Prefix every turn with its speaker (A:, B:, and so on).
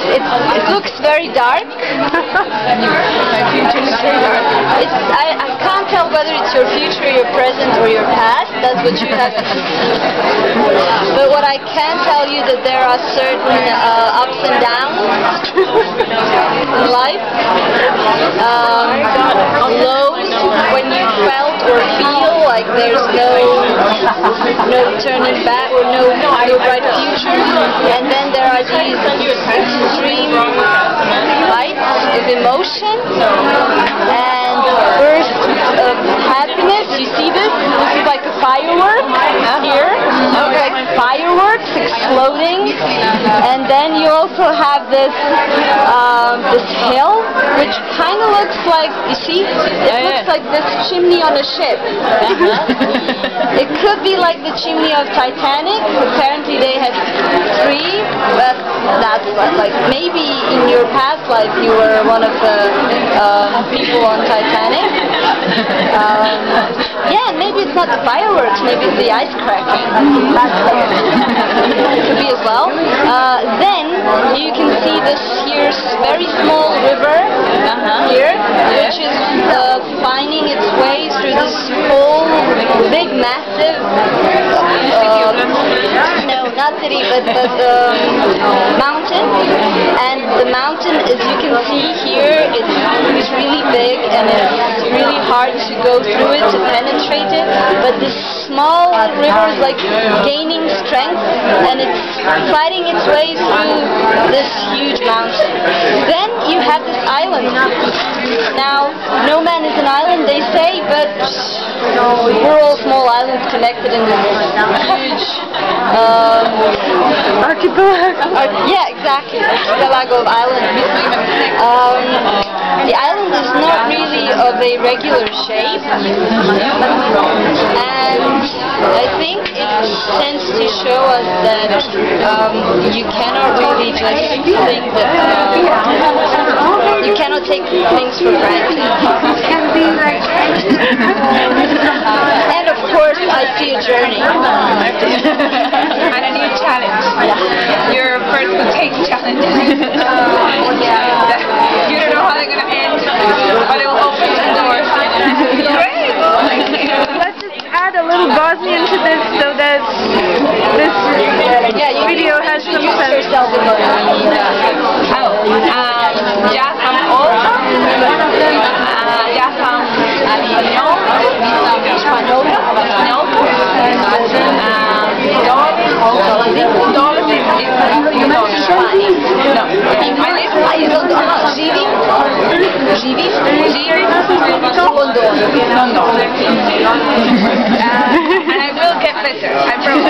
A: It looks very dark.
B: My future looks very dark.
A: I can't tell whether it's your future, your present, or your past. That's what you have to see. But what I can tell you that there are certain ups and downs in life. Lows when you felt or feel like there's no turning back or no bright future. And then there are these extreme lights of emotion and bursts of happiness. You see this? This is like a firework here. Like fireworks exploding. And then you also have this this hill, which kind of looks like, you see, it looks like this chimney on a ship. It could be like the chimney of Titanic. Apparently they had 3, but that's like maybe in your past life you were one of the people on Titanic. Yeah, maybe it's not the fireworks, maybe it's the ice cracking. Could be as well. Then you can see this here very small river here, which is finding its way through this whole big, massive, no, not city, but mountain. And the mountain, as you can see here, it's really big and it's really hard to go through it, to penetrate it. But this small river is like gaining strength and it's fighting its way through this huge mountain. Then you have this island. Now, no man is an island, they say, but we're all small islands connected in this huge
B: archipelago.
A: Yeah, exactly, archipelago of islands. The island is not really of a regular shape, and I think it tends to show us that you cannot really just think that you cannot take things for granted. And of course, I see a journey.
B: And a new challenge.
A: Yeah.
B: Your first take challenge. You don't know how they're going to end, but it will open some doors. Great! Let's just add a little Bosnian to this so that this video has some sense. Ja sam Olga, ja sam And I will get better, I promise.